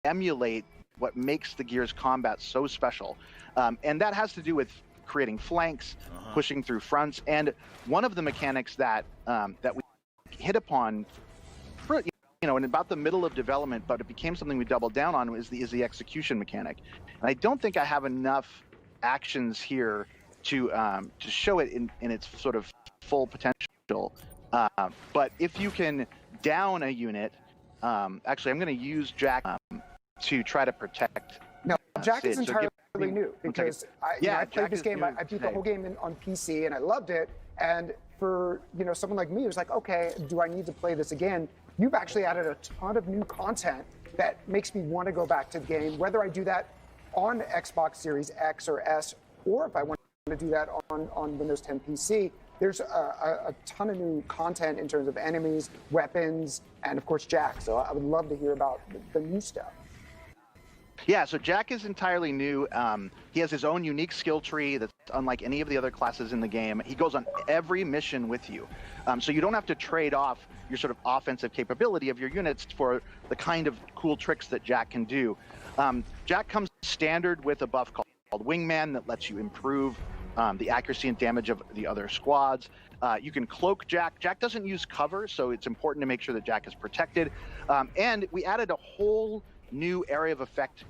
emulate what makes the Gears combat so special. And that has to do with creating flanks, pushing through fronts, and one of the mechanics that that we hit upon, in about the middle of development, but it became something we doubled down on, is the execution mechanic. And I don't think I have enough actions here to show it in its sort of full potential. But if you can down a unit, actually, I'm going to use Jack to try to protect. Now, Jack Sid. is entirely new because I played this game. I beat the whole game on PC and I loved it. And for someone like me who's like, okay, do I need to play this again? You've actually added a ton of new content that makes me want to go back to the game, whether I do that on Xbox Series X or S, or if I want to do that on Windows 10 PC. There's a ton of new content in terms of enemies, weapons, and of course Jack. So I would love to hear about the new stuff. Yeah, so Jack is entirely new. He has his own unique skill tree that's unlike any of the other classes in the game. He goes on every mission with you. So you don't have to trade off your sort of offensive capability of your units for the kind of cool tricks that Jack can do. Jack comes standard with a buff called Wingman that lets you improve the accuracy and damage of the other squads. You can cloak Jack. Jack doesn't use cover, so it's important to make sure that Jack is protected. And we added a whole new area of effect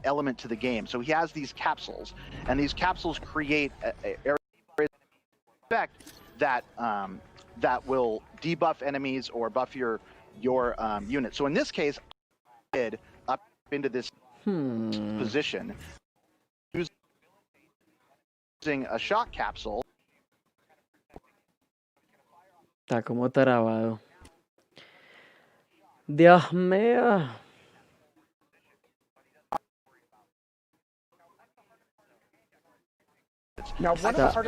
element to the game. So he has these capsules, and these capsules create an area of effect that that will debuff enemies or buff your unit. So in this case, I did up into this position using a shock capsule. Está como trabado. Dios mío. Está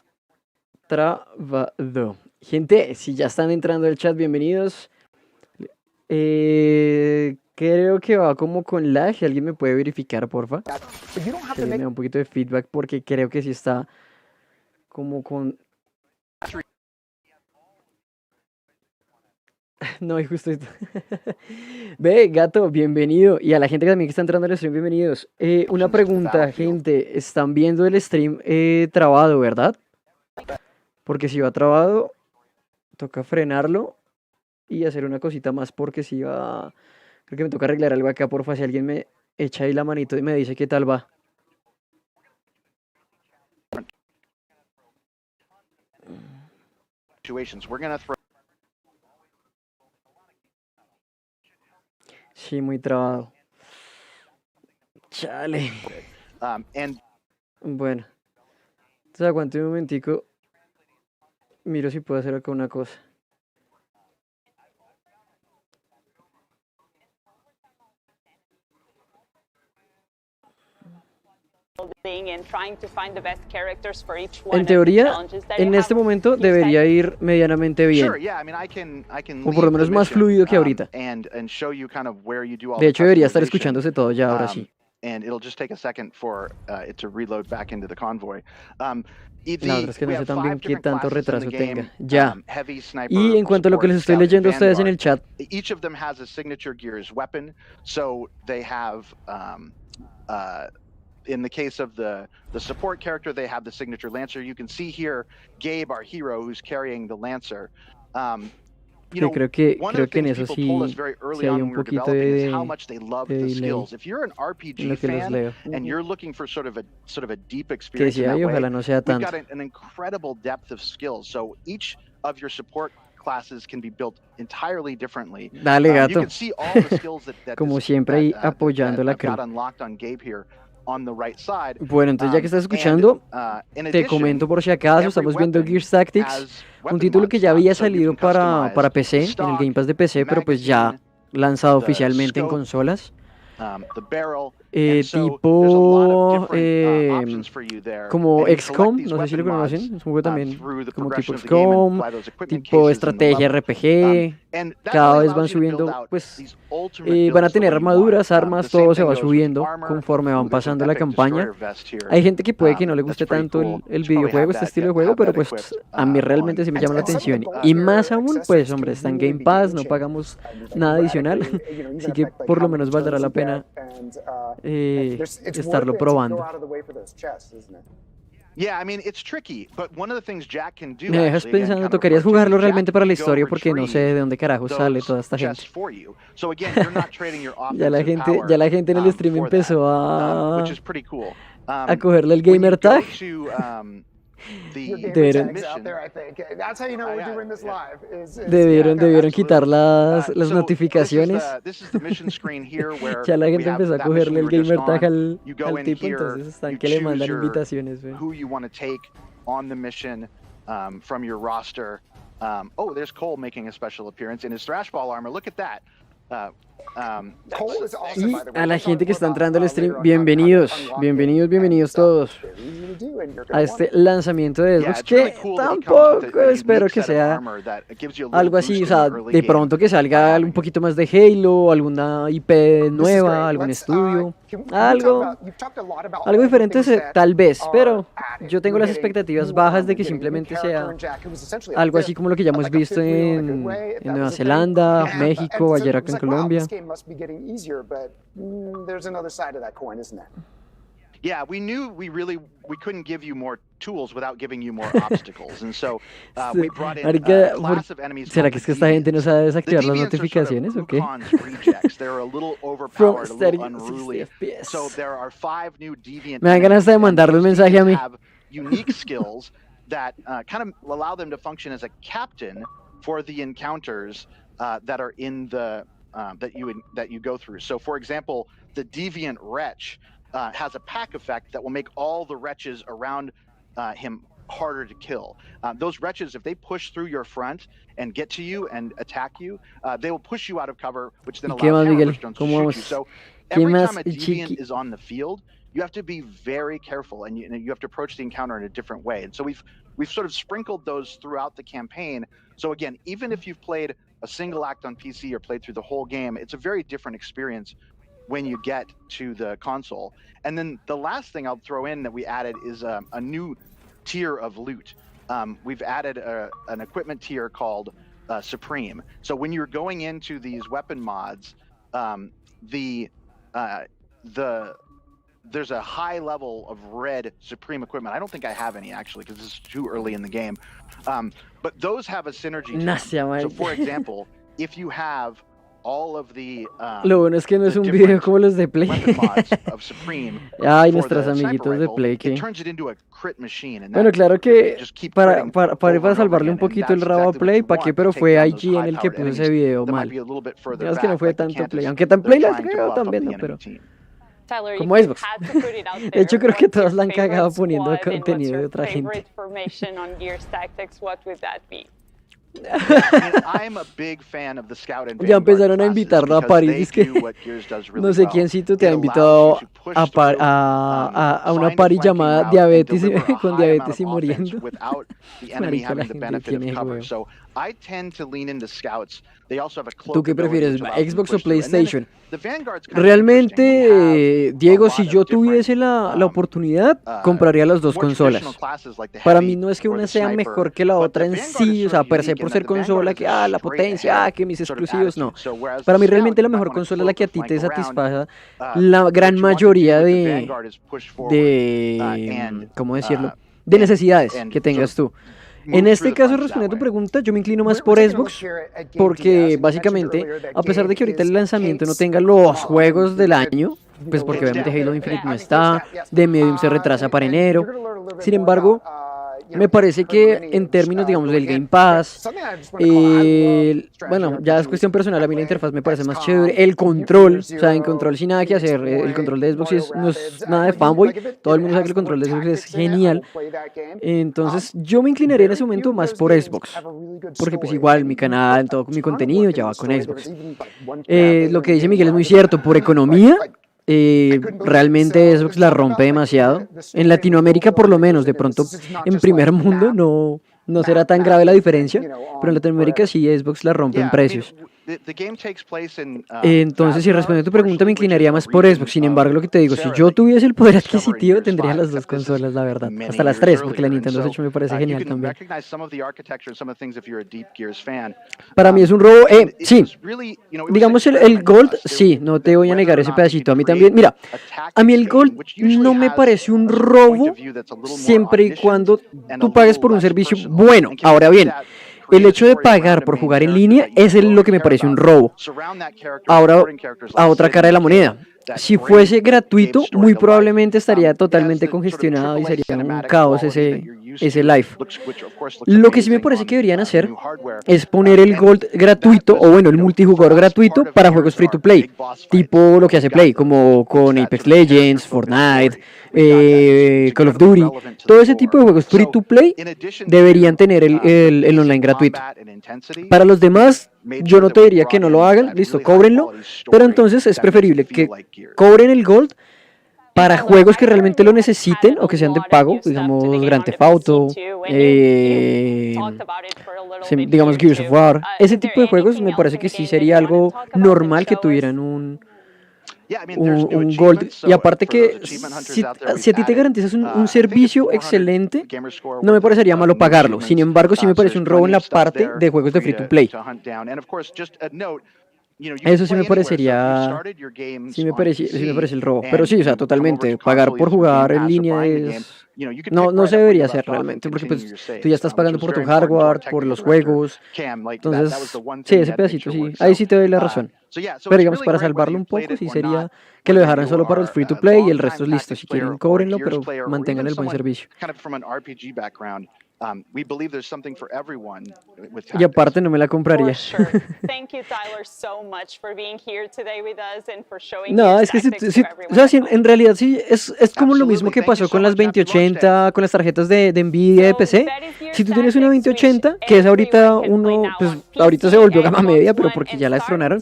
trabado. Gente, si ya están entrando al chat, bienvenidos. Creo que va como con lag. ¿Alguien me puede verificar, porfa? Que me da un poquito de feedback porque creo que sí está como con... No, y justo esto. Ve, gato, bienvenido. Y a la gente también que está entrando al stream, bienvenidos. Una pregunta, gente. Están viendo el stream trabado, ¿verdad? Porque si va trabado, toca frenarlo y hacer una cosita más porque si va... Creo que me toca arreglar algo acá, porfa. Si alguien me echa ahí la manito y me dice qué tal va. Sí, muy trabado. Chale. Bueno. Entonces aguante un momentico. Miro si puedo hacer acá una cosa. En teoría, en este momento debería ir medianamente bien. O por lo menos más fluido que ahorita. De hecho, debería estar escuchándose todo ya ahora sí. La otra es que no sé también qué tanto retraso tenga. Ya. Y en cuanto a lo que les estoy leyendo a ustedes en el chat. In the case of the support character, they have the signature lancer. You can see here Gabe, our hero, who's carrying the lancer. Creo que en eso sí hay un poquito de delay If you're an RPG fan and you're looking for sort of a deep experience, que sí hay, ojalá no sea tanto. We've got an incredible depth of skills. So each of your support classes can be built entirely differently. Dale, gato. You can see all the skills that como siempre ahí apoyando la got unlocked on Gabe here. On the right side. Bueno, entonces ya que estás escuchando, te comento por si acaso, estamos viendo Gears Tactics, un título que ya había salido para PC, en el Game Pass de PC, pero pues ya lanzado oficialmente en consolas. Tipo como XCOM, no sé si lo conocen, es un juego también como tipo XCOM, tipo estrategia RPG, cada vez van subiendo, pues van a tener armaduras, armas, todo se va subiendo conforme van pasando la campaña. Hay gente que puede que no le guste tanto el videojuego, este estilo de juego, pero pues a mí realmente sí me llama la atención. Y más aún, pues hombre, está en Game Pass, no pagamos nada adicional, así que por lo menos valdrá la pena. pena estarlo probando. Yeah, I mean, it's tricky, but one of the things Jack can do. Me dejas pensando, tocarías jugarlo realmente para la historia porque no sé de dónde carajo sale toda esta gente. Ya la gente en el stream empezó a cogerle el gamer tag. Debieron quitar las notificaciones. Ya la gente empezó a cogerle el gamer tag al tipo, entonces están que le mandan invitaciones. Oh, there's Cole making a special appearance in his thrash ball armor. Look at that. Y a la gente que está entrando al stream, bienvenidos todos a este lanzamiento de Xbox, que tampoco espero que sea algo así, o sea, de pronto que salga un poquito más de Halo, alguna IP nueva, algún estudio, algo diferente tal vez, pero yo tengo las expectativas bajas de que simplemente sea algo así como lo que ya hemos visto en Nueva Zelanda, México, ayer acá en Colombia. Must be getting easier, but there's another side of that coin, isn't there? Yeah, we knew we couldn't give you more tools without giving you more obstacles, and so we brought in a class of enemies. ¿Será que es que esta gente no sabe desactivar las notificaciones o qué? They're a little overpowered, a little unruly. So there are 5 new deviant. Me dan ganas de mandarle un mensaje a mí. Unique skills that kind of allow them to function as a captain for the encounters that are in the that you go through. So, for example, the deviant wretch has a pack effect that will make all the wretches around him harder to kill. Those wretches, if they push through your front and get to you and attack you, they will push you out of cover, which then allows counter drones to shoot you. So every time a deviant is on the field, you have to be very careful, and you have to approach the encounter in a different way. And so we've sort of sprinkled those throughout the campaign. So again, even if you've played a single act on PC or played through the whole game, it's a very different experience when you get to the console. And then the last thing I'll throw in that we added is a new tier of loot. We've added an equipment tier called Supreme. So when you're going into these weapon mods, there's a high level of red Supreme equipment. I don't think I have any actually because this is too early in the game. But those have a synergy. So for example, if you have all of the lo bueno es que no es un video como los de Play. Ay, nuestros amiguitos de Play que... Bueno, claro que para salvarle un poquito el rabo a Play, ¿para qué? Pero fue IG en el que puso ese video mal. Es que no fue tanto Play, aunque tan Play la creo también, no, pero... Como Xbox. De hecho, creo que todos la han cagado poniendo contenido de otra gente. Ya empezaron a invitarlo a París. Es que no sé quiéncito te ha invitado a una party llamada diabetes con diabetes y muriendo. Marica, la gente tiene huevo. ¿Tú qué prefieres, Xbox o PlayStation? Realmente, Diego, si yo tuviese la oportunidad, compraría las dos consolas. Para mí no es que una sea mejor que la otra en sí, o sea, per se por ser consola, que la potencia, que mis exclusivos, no. Para mí realmente la mejor consola es la que a ti te satisfaga la gran mayoría de ¿cómo decirlo? De necesidades que tengas tú. En este caso, respondiendo a tu pregunta, yo me inclino más por Xbox, porque básicamente, a pesar de que ahorita el lanzamiento no tenga los juegos del año, pues porque obviamente Halo Infinite no está, The Medium se retrasa para enero, sin embargo, me parece que en términos, digamos, del Game Pass, bueno, ya es cuestión personal, a mí la interfaz me parece más chévere, el control, o sea, en control sin nada que hacer, el control de Xbox no es nada de fanboy, todo el mundo sabe que el control de Xbox es genial, entonces yo me inclinaría en ese momento más por Xbox, porque pues igual mi canal, todo mi contenido ya va con Xbox. Lo que dice Miguel es muy cierto, por economía, realmente Xbox la rompe demasiado. En Latinoamérica por lo menos, de pronto en primer mundo no será tan grave la diferencia, pero en Latinoamérica sí Xbox la rompe en precios. Entonces, si respondiendo a tu pregunta, me inclinaría más por Xbox. Sin embargo, lo que te digo, si yo tuviese el poder adquisitivo, tendría las dos consolas, la verdad. Hasta las tres, porque la Nintendo Switch me parece genial también. Para mí es un robo. Sí, digamos el Gold, sí, no te voy a negar ese pedacito. A mí también, mira, a mí el Gold no me parece un robo siempre y cuando tú pagues por un servicio bueno. Ahora bien, el hecho de pagar por jugar en línea es lo que me parece un robo. Ahora, a otra cara de la moneda. Si fuese gratuito, muy probablemente estaría totalmente congestionado y sería un caos ese live. Lo que sí me parece que deberían hacer es poner el Gold gratuito, o bueno, el multijugador gratuito para juegos free to play, tipo lo que hace Play, como con Apex Legends, Fortnite, Call of Duty. Todo ese tipo de juegos free to play deberían tener el online gratuito. Para los demás, yo no te diría que no lo hagan, listo, cóbrenlo, pero entonces es preferible que cobren el Gold para juegos que realmente lo necesiten o que sean de pago, digamos Grand Theft Auto, digamos Gears of War. Ese tipo de juegos me parece que sí sería algo normal que tuvieran un Gold. Y aparte que si a ti te garantizas un servicio excelente, no me parecería malo pagarlo. Sin embargo, sí me parece un robo en la parte de juegos de free to play. Eso sí me parecería, sí me parece el robo, pero sí, o sea, totalmente, pagar por jugar en línea no se debería hacer realmente, porque pues tú ya estás pagando por tu hardware, por los juegos, entonces, sí, ese pedacito, sí, ahí sí te doy la razón, pero digamos, para salvarlo un poco, sí sería que lo dejaran solo para el free to play y el resto es listo, si quieren cóbrenlo, pero mantengan el buen servicio. Y aparte no me la compraría. No, es que o sea, en realidad sí, es como lo mismo que pasó con las 2080, con las tarjetas de Nvidia de PC. Si tú tienes una 2080, que es ahorita pues ahorita se volvió gama media, pero porque ya la destronaron.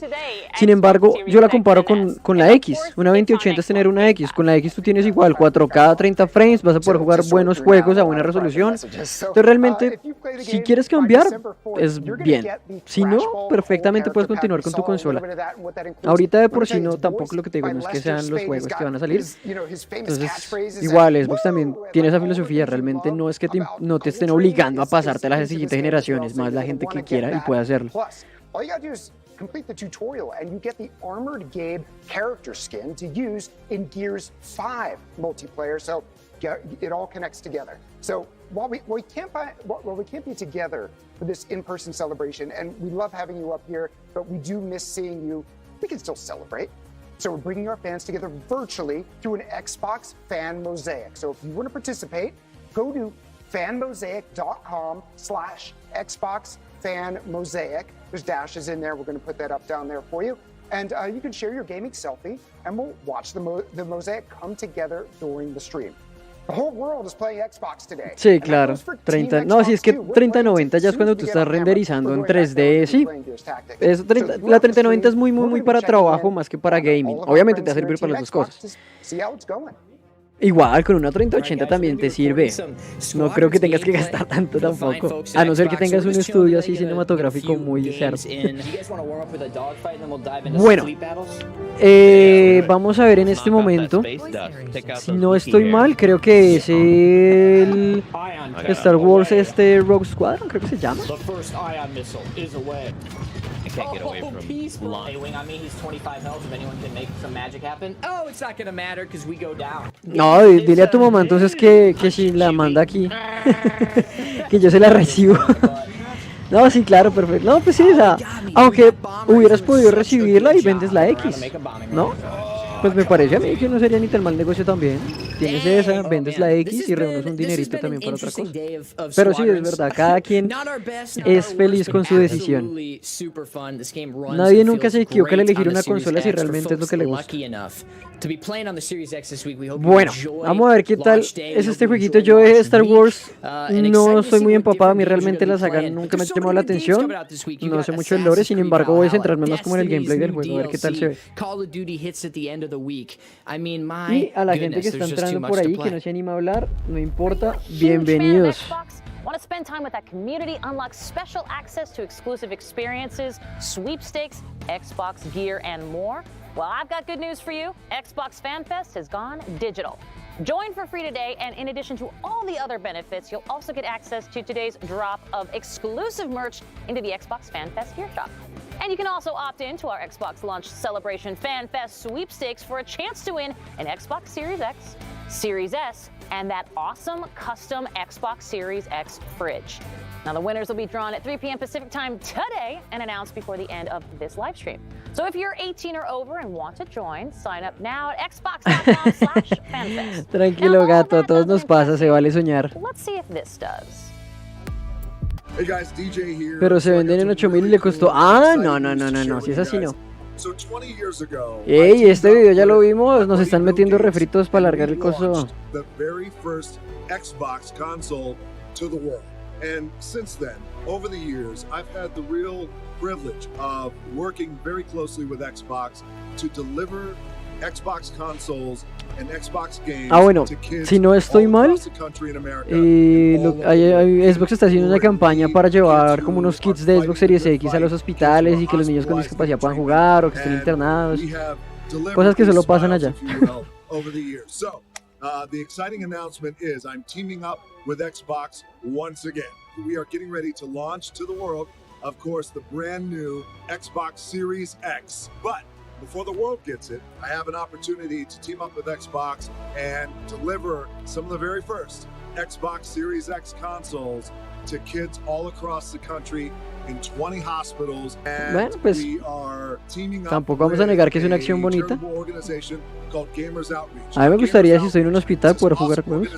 Sin embargo, yo la comparo con la X. Una 2080 es tener una X. Con la X tú tienes igual 4K, 30 frames, vas a poder jugar buenos juegos a buena resolución. Entonces realmente, si quieres cambiar, es bien. Si no, perfectamente puedes continuar con tu consola. Ahorita de por sí no, tampoco lo que te digo no es que sean los juegos que van a salir. Entonces, igual, Xbox también tiene esa filosofía. Realmente no es que no te estén obligando a pasarte a las siguientes generaciones, más la gente que quiera y puede hacerlo. Complete the tutorial and you get the Armored Gabe character skin to use in Gears 5 multiplayer, so it all connects together. So while we can't be together for this in-person celebration, and we love having you up here, but we do miss seeing you, we can still celebrate. So we're bringing our fans together virtually through an Xbox fan mosaic. So if you want to participate, go to fanmosaic.com/Xbox Fan Mosaic. There's dashes in there. We're going to put that up down there for you. And you can share your gaming selfie, and we'll watch the mosaic come together during the stream. The whole world is playing Xbox today. Sí, claro. 30, no, si es que 3090 ya es cuando tú estás renderizando en 3D, sí. La 3090 es muy para trabajo más que para gaming. Obviamente te va a servir para las dos cosas. Igual, con una 3080 también te sirve. No creo que tengas que gastar tanto tampoco. A no ser que tengas un estudio así cinematográfico muy cerdo. Bueno, vamos a ver en este momento. Si no estoy mal, creo que es el Star Wars Rogue Squadron, creo que se llama. Can't get away from Hey, wing on me, he's 25 health. If anyone can make some magic happen. Oh, it's not gonna matter because we go down. No, dile a tu mamá entonces que si la manda aquí, que yo se la recibo. No, sí, claro, perfecto. No, pues sí, o sea, aunque hubieras podido recibirla y vendes la X, ¿no? Pues me parece a mí que no sería ni tan mal negocio también. Tienes esa, vendes la X y reúnes un dinerito también para otra cosa. Pero sí, es verdad, cada quien es feliz con su decisión. Nadie nunca se equivoca al elegir una consola si realmente es lo que le gusta. Bueno, vamos a ver qué tal es este jueguito. Yo de Star Wars no soy muy empapado, a mí realmente la saga nunca me ha llamado la atención. No sé mucho el lore, sin embargo voy a centrarme más como en el gameplay del juego, a ver qué tal se ve. Y a la gente que está entrando por ahí, que no se anima a hablar, no importa, bienvenidos. Want to spend time with that community, unlock special access to exclusive experiences, sweepstakes, Xbox gear, and more? Well, I've got good news for you. Xbox Fan Fest has gone digital. Join for free today, and in addition to all the other benefits, you'll also get access to today's drop of exclusive merch into the Xbox Fan Fest gear shop. And you can also opt in to our Xbox Launch Celebration Fan Fest sweepstakes for a chance to win an Xbox Series X, Series S, and that awesome custom Xbox Series X fridge. Now, the winners will be drawn at 3 p.m. Pacific time today and announced before the end of this live stream. So if you're 18 or over and want to join, sign up now at xbox.com/fanfest. Tranquilo, gato, a todos nos pasa, se vale soñar. Let's see if this does. Hey guys, DJ here. Pero se venden en 8.000 y le costó... Ah, no, si es así no. Ey, este video ya lo vimos, nos están metiendo refritos para alargar el coso. The very first Xbox console to the world. And since then, over the years, I've had the real privilege of working very closely with Xbox to deliver Xbox consoles and Xbox games to kids si no estoy mal, across the country in America. Xbox está haciendo una campaña para llevar como unos kits de Xbox Series X a los hospitales y que los niños con discapacidad puedan jugar o que estén internados. Cosas que solo pasan allá. The exciting announcement is I'm teaming up with Xbox once again. We are getting ready to launch to the world, of course, the brand new Xbox Series X. But before the world gets it, I have an opportunity to team up with Xbox and deliver some of the very first Xbox Series X consoles to kids all across the country in 20 hospitals. And bueno, pues, we are teaming up tampoco vamos a negar que es una acción bonita. A mí me gustaría, si estoy en un hospital, poder jugar juegos.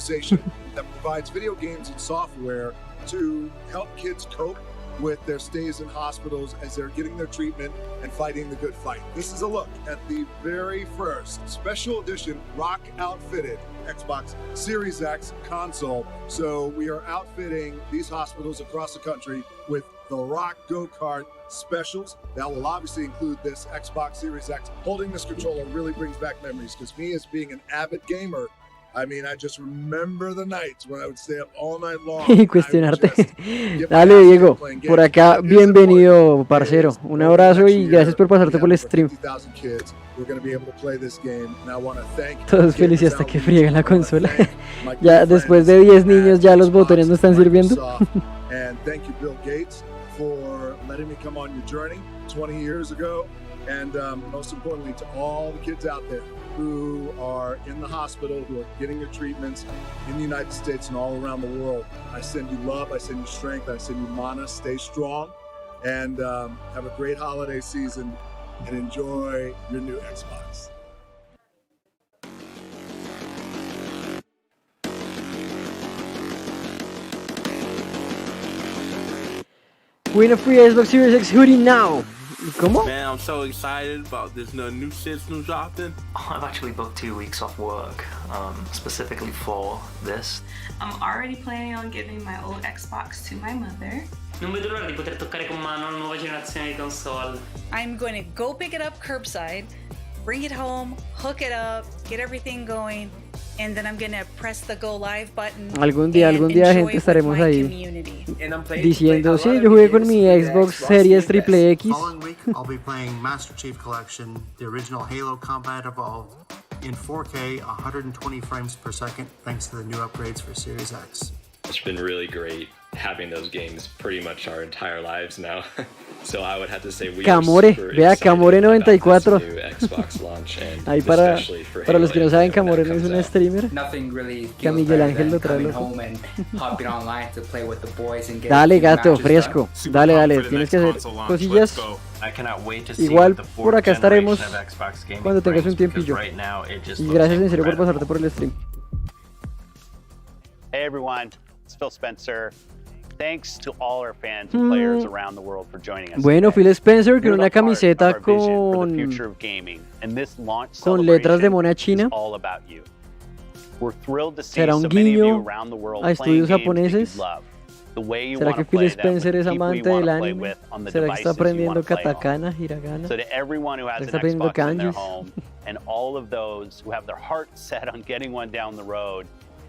That provides video games and software to help kids cope with their stays in hospitals as they're getting their treatment and fighting the good fight. This is a look at the very first special edition rock outfitted Xbox Series X console. So we are outfitting these hospitals across the country with the Rock Go-Kart specials. That will obviously include this Xbox Series X. Holding this controller really brings back memories because me as being an avid gamer, I mean, I just remember the nights when I would stay up all night long. Y cuestionarte. Dale, Diego, por acá, bienvenido, parcero. Un abrazo y gracias por pasarte por el stream. Todos felices hasta que friegan la consola. Ya después de 10 niños, ya los botones no están sirviendo. And thank you, Bill Gates, for letting me come on your journey 20 years ago. And most importantly, to all the kids out there who are in the hospital, who are getting their treatments in the United States and all around the world. I send you love, I send you strength, I send you mana. Stay strong, and have a great holiday season, and enjoy your new Xbox. Win a free Xbox Series X hoodie now. ¿Cómo? Man, I'm so excited about this new shit's new dropping. I've actually booked 2 weeks off work, specifically for this. I'm already planning on giving my old Xbox to my mother. Non vedo l'ora di poter toccare con mano la nuova generazione di console. I'm going to go pick it up curbside, bring it home, hook it up, get everything going, and then I'm going to press the go live button. Algún día, gente, estaremos ahí diciendo, sí, yo jugué con mi Xbox Series Triple X. Following week, I'll be playing Master Chief Collection, the original Halo Combat Evolved, in 4K, 120 frames per second, thanks to the new upgrades for Series X. It's been really great having those games pretty much our entire lives now. So I would have to say we Camore, vea Camore 94. Ahí para los que no saben, Camore no es un streamer. Que a Miguel Ángel lo trae loco. Dale, gato, fresco. Dale, tienes que hacer cosillas. Igual por acá estaremos cuando tengas un tiempillo. Y gracias en serio por pasarte por el stream. Hey everyone, it's Phil Spencer. Thanks to all our fans and players around the world for joining us. Bueno, Phil Spencer con una camiseta con letras de mona china. ¿Será un guiño a estudios japoneses? ¿Será que Phil Spencer es amante del anime? ¿Será que está aprendiendo katakana, hiragana? ¿Está aprendiendo kanjis? And all of those who have their heart set on getting one down the road,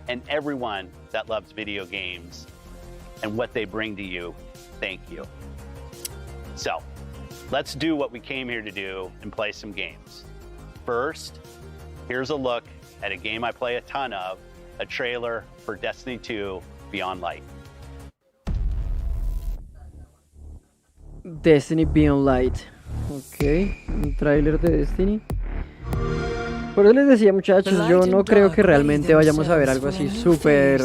and everyone that loves video games. and what they bring to you, thank you. So, let's do what we came here to do and play some games. First, here's a look at a game I play a ton of, a trailer for Destiny 2 Beyond Light. Destiny Beyond Light. Ok, un tráiler de Destiny. Por eso les decía, muchachos, yo no creo que realmente vayamos a ver algo así súper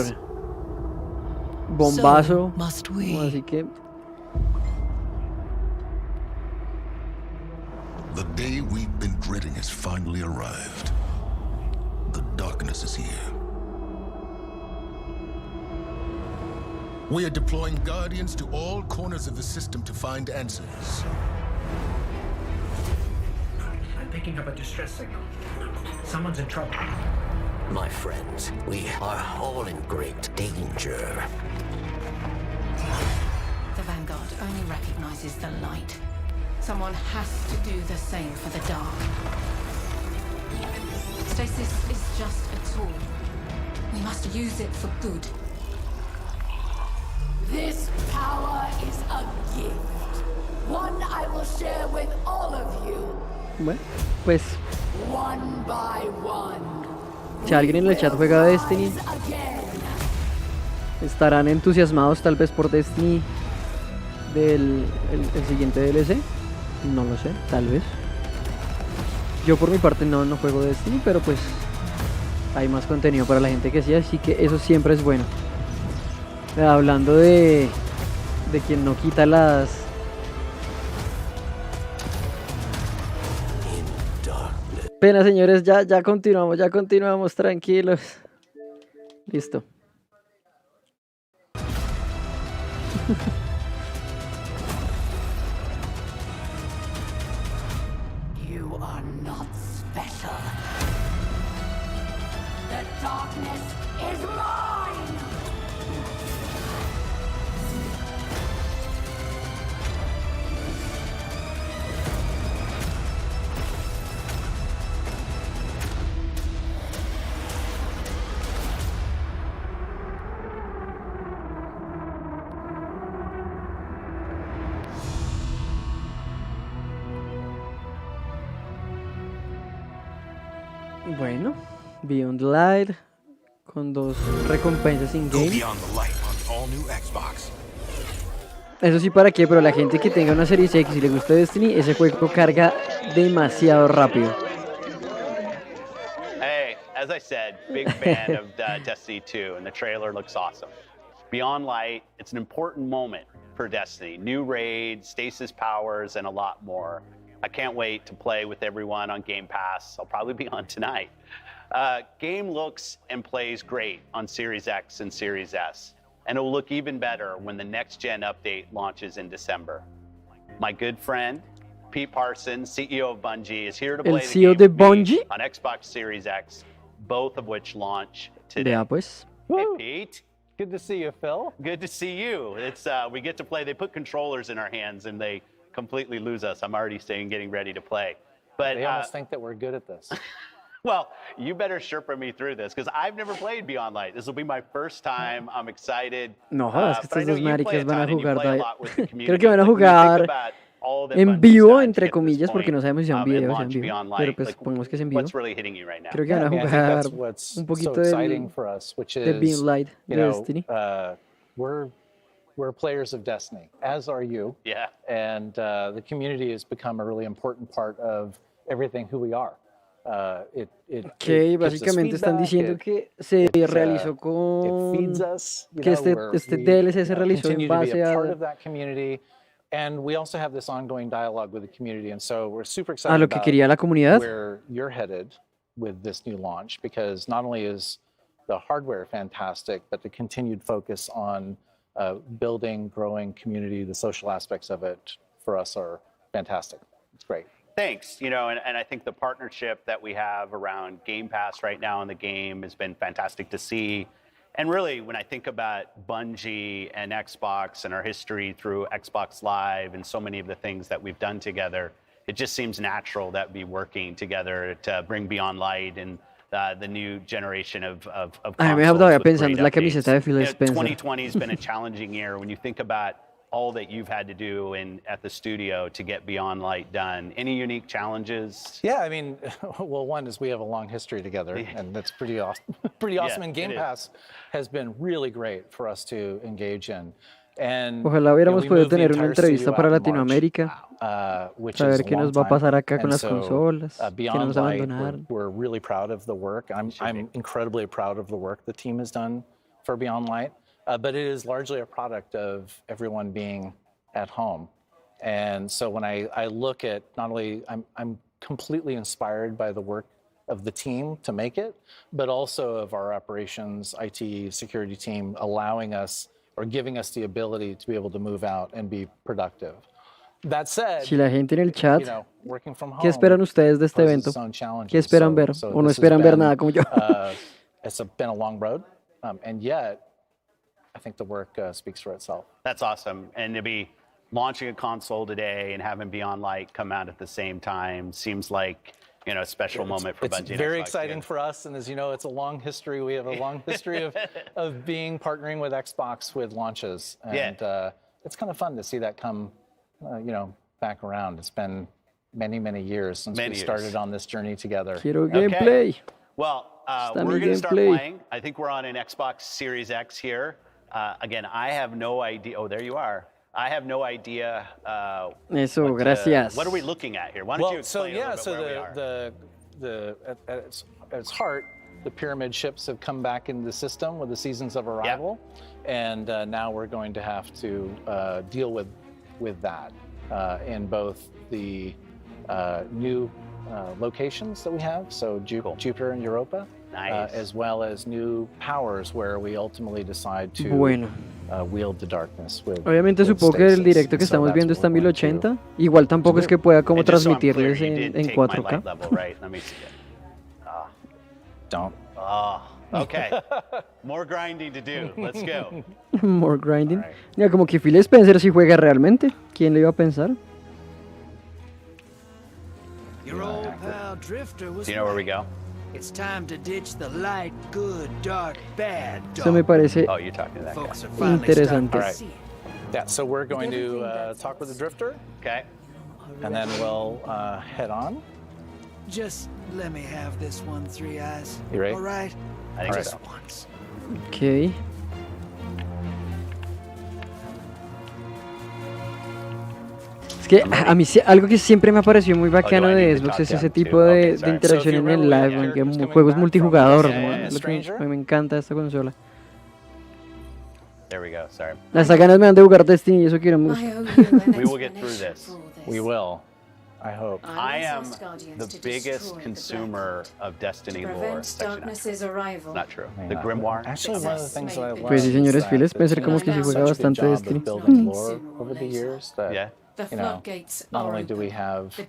bombazo. Así que... The day we've been dreading has finally arrived. The darkness is here. We are deploying Guardians to all corners of the system to find answers. I'm picking up a distress signal. Someone's in trouble. My friends, we are all in great danger. The Vanguard only recognizes the light. Someone has to do the same for the dark. Stasis is just a tool. We must use it for good. This power is a gift. One I will share with all of you. Bueno, pues... One by one. Si alguien en el chat juega Destiny, estarán entusiasmados tal vez por Destiny del el siguiente DLC. No lo sé, tal vez. Yo por mi parte no juego Destiny, pero pues hay más contenido para la gente que sí, así que eso siempre es bueno. Hablando de quien no quita las... Pena, señores, ya continuamos, tranquilos. Listo. You are not special. The darkness is mine. Bueno, Beyond Light con 2 recompensas in-game. Eso sí, ¿para qué? Pero la gente que tenga una Series X y le gusta Destiny, ese juego carga demasiado rápido. Hey, as I said, big fan of Destiny 2, and the trailer looks awesome. Beyond Light, it's an important moment for Destiny. New raids, stasis powers, and a lot more. I can't wait to play with everyone on Game Pass. I'll probably be on tonight. Game looks and plays great on Series X and Series S, and it will look even better when the next-gen update launches in December. My good friend, Pete Parsons, CEO of Bungie, is here to play the game with me on Xbox Series X, both of which launch today. Vea pues. Hey, Pete. Good to see you, Phil. Good to see you. It's we get to play. They put controllers in our hands and they completely lose us. I'm already getting ready to play. But they almost think that we're good at this. Well, you better Sherpa me through this because I've never played Beyond Light. This will be my first time. I'm excited. No jodas que estas dos maricas van a jugar. Creo que van a jugar en vivo, entre comillas, porque no sabemos si en video o en vivo. Pero pues supongamos que es en vivo. Creo que van a jugar un poquito de Beyond Light, de Destiny. We're players of Destiny, as are you. Yeah. And the community has become a really important part of everything who we are. Que básicamente están diciendo que se realizó con que este DLC se realizó en base a and we also have this ongoing dialogue with the community, and so we're super excited lo que quería la comunidad. Where you're headed with this new launch, because not only is the hardware fantastic, but the continued focus on building, growing community, the social aspects of it for us are fantastic. It's great. Thanks. You know, and I think the partnership that we have around Game Pass right now in the game has been fantastic to see. And really, when I think about Bungie and Xbox and our history through Xbox Live and so many of the things that we've done together, it just seems natural that we be working together to bring Beyond Light and the new generation of Ay, me consoles todavía with pensando great en la camiseta de updates. Phil You know, Spencer. 2020 has been a challenging year when you think about all that you've had to do at the studio to get Beyond Light done. Any unique challenges? Yeah, I mean, well, one is we have a long history together, and that's pretty awesome. Pretty awesome. And Game Pass has been really great for us to engage in. And Ojalá hubiéramos podido tener una entrevista para Latinoamérica, saber qué nos va a pasar acá con las consolas, que no nos abandonaron. We're really proud of the work. I'm incredibly proud of the work the team has done for Beyond Light, but it is largely a product of everyone being at home. And so when I look at not only, I'm completely inspired by the work of the team to make it, but also of our operations, IT, security team allowing us or giving us the ability to be able to move out and be productive. That said, Si la gente en el chat, you know, working from home, ¿qué esperan ustedes de este evento? ¿Qué esperan ver? ¿O no esperan ver nada como yo? It's been a long road, and yet I think the work speaks for itself. That's awesome. And to be launching a console today and having Beyond Light come out at the same time seems like, you know, a special moment for Bungie. It's very exciting for us, and as you know, it's a long history. We have a long history of partnering with Xbox with launches, and it's kind of fun to see that come, you know, back around. It's been many years since we started on this journey together. Quiero gameplay. Well, we're going to start playing. I think we're on an Xbox Series X here. Again, I have no idea. Oh, there you are. I have no idea. Eso, gracias. What are we looking at here? Why don't you explain where we are? At its heart, the pyramid ships have come back into the system with the Seasons of Arrival, and now we're going to have to deal with that in both the new locations that we have, so Jupiter and Europa, as well as new powers where we ultimately decide to wield the darkness with, Obviamente supongo que el directo que estamos viendo está en 1080, igual tampoco es que pueda como transmitirles en 4K. Don't. Okay. More grinding to do. Let's go. More grinding. Mira, como que Phil Spencer si juega realmente. ¿Quién le iba a pensar? Do you know where we go? It's time to ditch the light, good, dark, bad. Eso me parece interesante. All right. Yeah, so we're going to talk with the Drifter. Okay. And then we'll head on. Just let me have this one, Three Eyes. You ready? All right? I think just so. once. Okay. Es que a mí algo que siempre me ha parecido muy bacano de Xbox es ese tipo de interacción en el live, en juegos multijugador, ¿no? Es lo que me encanta de esta consola. There we go. Sorry. Hasta ganas me dan de jugar Destiny y eso quiero mucho. We will get through this. We will. I hope. I am the biggest consumer of Destiny lore. Not true. The Grimoire. Actually, one of the things that I love Pues sí, señores, Phil Spencer como que sí juega bastante Destiny. Building lore over the years that, you know, not only do we have, you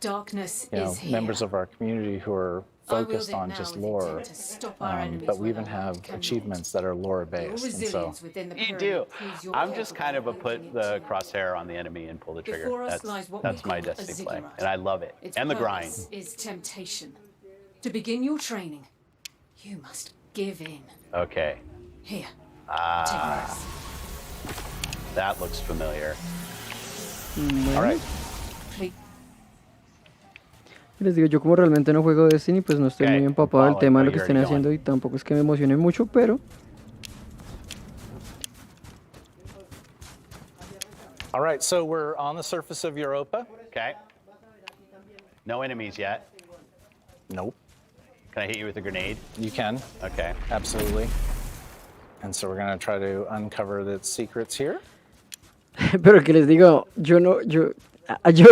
know, members of our community who are focused on just lore, but we even have achievements that are lore based. And so You do. I'm just kind of put the crosshair on the enemy and pull the trigger. That's my Destiny play, and I love it. And the grind. Is temptation. To begin your training, you must give in. Okay. Here. That looks familiar. All right. Les digo, yo como realmente no juego Destiny, pues no estoy muy empapado del tema de lo que estén haciendo y tampoco es que me emocione mucho, pero... All right, so we're on the surface of Europa. Okay. No enemies yet. Nope. Can I hit you with a grenade? You can. Okay. Absolutely. And so we're going to try to uncover the secrets here. Pero que les digo, yo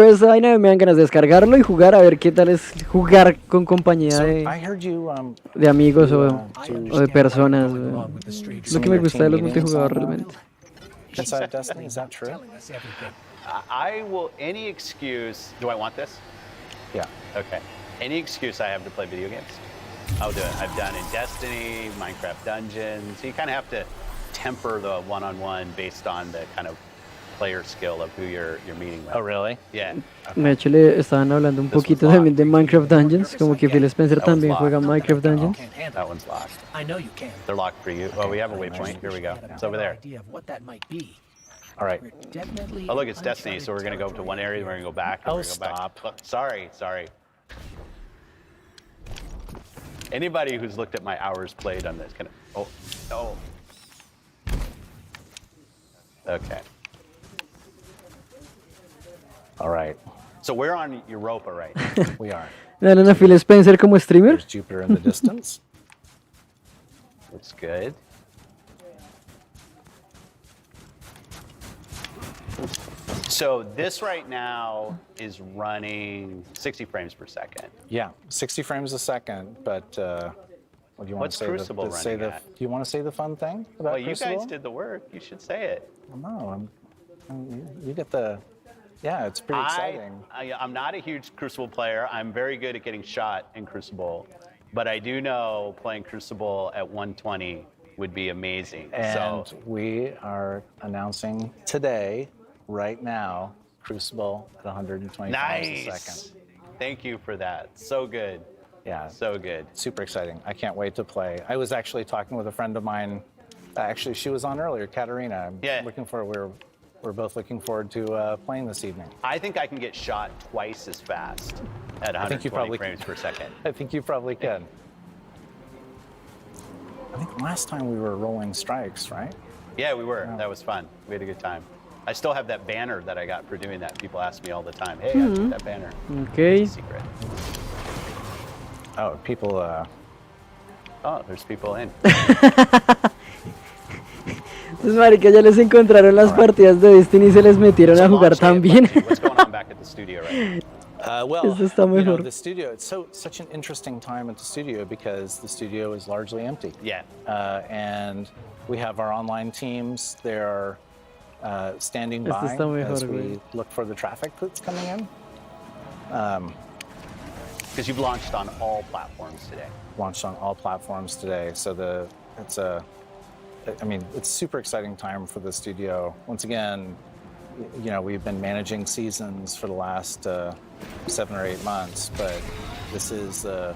esa vaina me dan ganas de descargarlo y jugar a ver qué tal es jugar con compañía de amigos o de personas. Lo que me gusta de los multijugadores realmente. Inside Destiny, is that true? I will, any excuse, do I want this? Yeah. Okay. Any excuse I have to play video games, I'll do it. I've done in Destiny, Minecraft Dungeons. So you kind of have to temper the one-on-one based on the kind of player skill of who you're meeting with. Oh, really? Yeah. De hecho, le estaban hablando un poquito también de Minecraft Dungeons, como que Phil Spencer también juega Minecraft Dungeons. That one's locked. I know you can. They're locked for you. Oh, we have a waypoint. Here we go. It's over there. Idea of what that might be. All right. Oh, look, it's Destiny. So we're going to go to one area, we're going to go back. Oh, we're gonna go stop. Back. Look, sorry. Anybody who's looked at my hours played on this, oh. Okay. All right. So we're on Europa right now. We are. ¿Ven a Phil Spencer como streamer? There's Jupiter in the distance. Looks good. So this right now is running 60 frames per second. Yeah, 60 frames a second, but what do you want What's to say? Crucible running at? Do you want to say the fun thing about Well, Crucible? you guys did the work. You should say it. No, you get the, yeah, it's pretty exciting. I'm not a huge Crucible player. I'm very good at getting shot in Crucible, but I do know playing Crucible at 120 would be amazing. And so we are announcing today, right now, Crucible at 120 frames a second. Thank you for that. So good. Yeah. So good. Super exciting. I can't wait to play. I was actually talking with a friend of mine. Actually, she was on earlier, Katarina. Yeah. We're both looking forward to playing this evening. I think I can get shot twice as fast at 120 frames per second. I think you probably can. I think last time we were rolling strikes, right? Yeah, we were. That was fun. We had a good time. I still have that banner that I got for doing that. People ask me all the time, hey, I took that banner. Okay. It's a secret. Oh, people, Oh, there's people in. Entonces, marica, ya les encontraron las partidas de Destiny y se les metieron a jugar también. What's going on back at the studio right now? Well, Eso está you know, mejor. the studio, it's such an interesting time at the studio because the studio is largely empty. Yeah. And we have our online teams. They're standing Esto by está mejor, as güey. we look for the traffic that's coming in. Because you've launched on all platforms today. Launched on all platforms today. So it's super exciting time for the studio. Once again, you know, we've been managing seasons for the last 7 or 8 months, but this is, you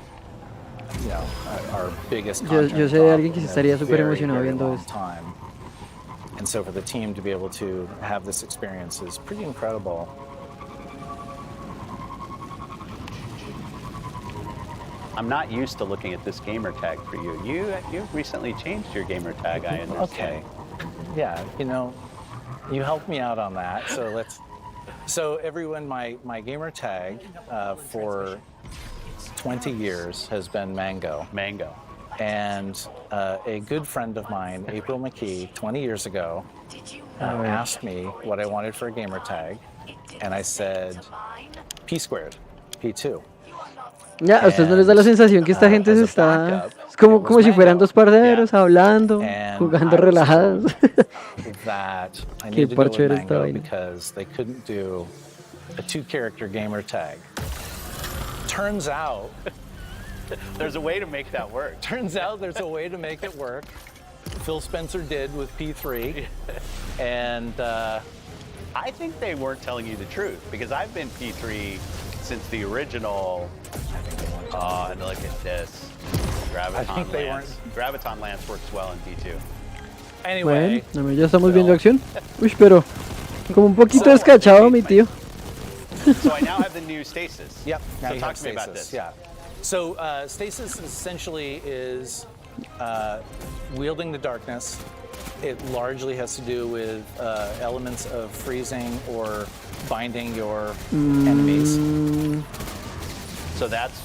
know, our biggest content Yo sé de alguien que in a estaría súper very, emocionado very viendo long esto. time. And so for the team to be able to have this experience is pretty incredible. I'm not used to looking at this gamer tag for you. You've recently changed your gamer tag, I understand. Okay. Yeah, you know, you helped me out on that. So everyone, my gamer tag for 20 years has been Mango. Mango. And a good friend of mine, April McKee, 20 years ago, asked me what I wanted for a gamer tag, and I said P squared, P2. Ya, a ustedes no les da la sensación que esta gente se está... Es como si fueran dos parceros hablando, jugando relajados. That I Qué needed to go parche with era esta Mango vaina. because they couldn't do a 2-character gamer tag. Turns out There's a way to make that work. Turns out there's a way to make it work. Phil Spencer did with P3. And I think they weren't telling you the truth because I've been P3 since the original. Oh, and look at this. Graviton Lance. Graviton Lance works well in P2. Anyway. Bueno, ya estamos viendo acción. Uy, pero como un poquito descachado mi tío. So I now have the new stasis. Yep. Now So you talk have to me about stasis, this. Yeah. So stasis essentially is wielding the darkness. It largely has to do with elements of freezing or binding your enemies. So that's.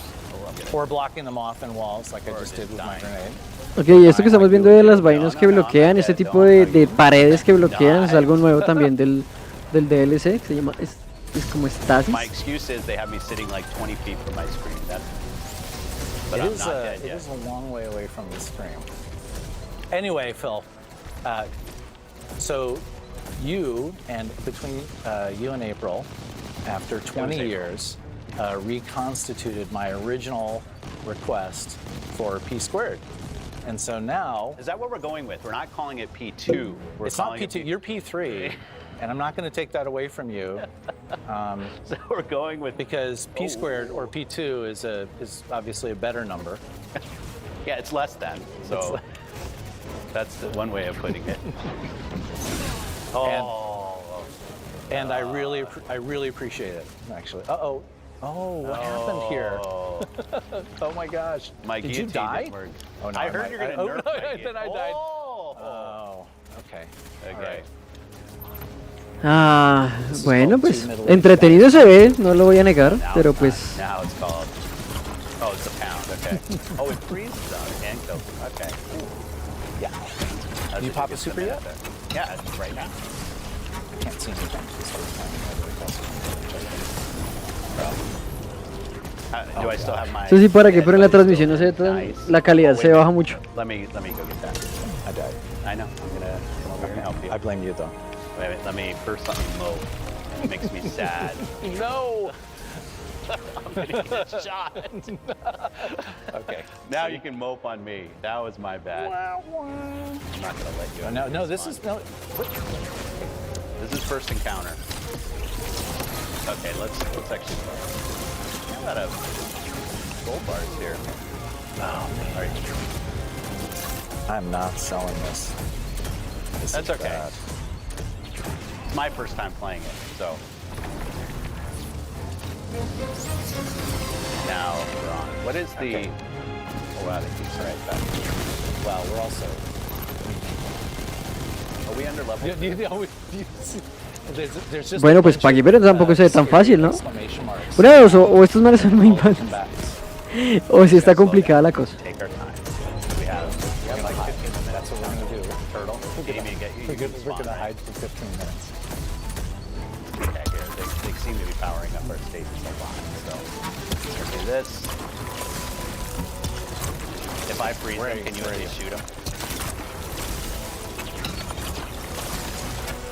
Or blocking them off in walls, like I just did with my grenade. Ok, y esto que estamos viendo de las vainas que bloquean, este tipo de paredes que bloquean, es algo nuevo también del DLC, que se llama, es como estasis. My excuse is they have me sitting like 20 feet from my screen. But It is a long way away from the screen. Anyway, Phil, so you and between you and April, after 20 years, reconstituted my original request for P squared. And so now... Is that what we're going with? We're not calling it P2. It's not P2. You're P3. And I'm not going to take that away from you. So we're going with because p squared or p2 is obviously a better number. Yeah, it's less than. So that's the one way of putting it. And I really appreciate it, actually. Oh, what happened here? Oh my gosh. My Did you die? Oh, no, I heard you're going to nerf my then I died. Oh, okay. Okay. Ah, bueno, pues entretenido se ve, no lo voy a negar, pero pues... Now it's called... Oh, it's a pound, okay. Oh, it freezes out and kills it, okay. Yeah. Did you pop a super yet? Yeah, right now. I can't see anything this first time. Do I still have my... Eso sí, para que, pero en la transmisión no se ve, la calidad se baja mucho. Let me go get that. I died. I know, I'm gonna come over here and help you. I blame you though. Wait, let me mope. It makes me sad. No! I'm gonna get shot. Okay. Now you can mope on me. That was my bad. I'm not gonna let you. No, this is no. This is first encounter. Okay, let's actually start. A lot of gold bars here. Oh, all right. I'm not selling this. That's okay. Bad. It's my first time playing it, so. Now we're on. What is the... Okay. Oh, wow, they keep right back. Well, we're also... Are we under level? Bueno, pues para aquí, pero tampoco se ve tan fácil, ¿no? Una de dos, o estos manes son muy malos, o si está complicada la cosa. Take our time. We have like 15 minutes. That's what we're going to do. Turtle. We're going to hide for 15 minutes. Okay, here. They seem to be powering up our stages a lot. So, okay, this. If I freeze them, can you at least shoot them?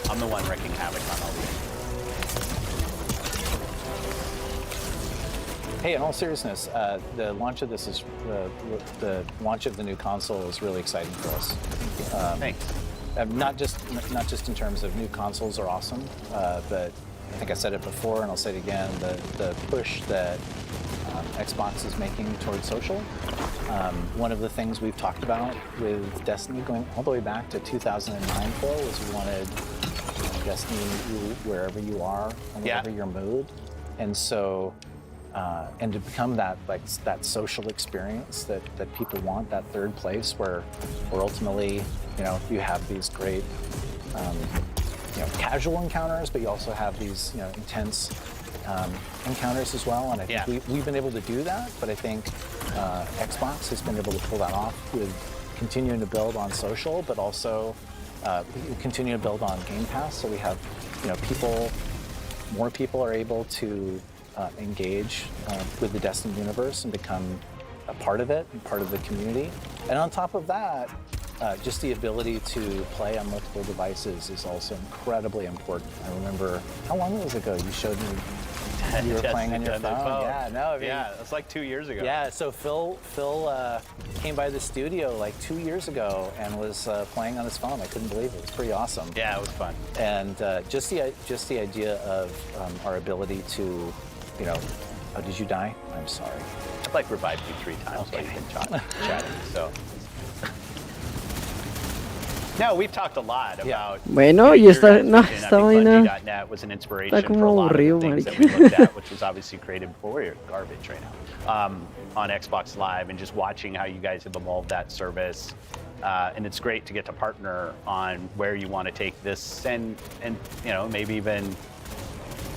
I'm the one wreaking havoc on all these. Hey, in all seriousness, the launch of this is the launch of the new console is really exciting for us. Thanks. Not just in terms of new consoles are awesome, but I think I said it before and I'll say it again. The push that Xbox is making towards social. One of the things we've talked about with Destiny going all the way back to 2009, Phil, was we wanted Destiny wherever you are and wherever your mood, and so and to become that that social experience that people want, that third place where ultimately you have these great casual encounters, but you also have these intense encounters as well. And I think we've been able to do that, but I think Xbox has been able to pull that off with continuing to build on social, but also continue to build on Game Pass. So we have more people are able to engage with the Destiny universe and become a part of it and part of the community. And on top of that, just the ability to play on multiple devices is also incredibly important. I remember, how long was it ago you showed me you were playing on your phone? Yeah, that's like 2 years ago. Yeah, so Phil came by the studio like 2 years ago and was playing on his phone. I couldn't believe it. It was pretty awesome. Yeah, it was fun. And just the idea of our ability to, oh, did you die? I'm sorry. I've like revived you 3 times while you've been chatting, so. No, we've talked a lot about. Bueno, y esta vaina Bungie.net was an inspiration for a lot of the things that we looked at, which was obviously created before your garbage right now, on Xbox Live, and just watching how you guys have evolved that service. And it's great to get to partner on where you want to take this, and maybe even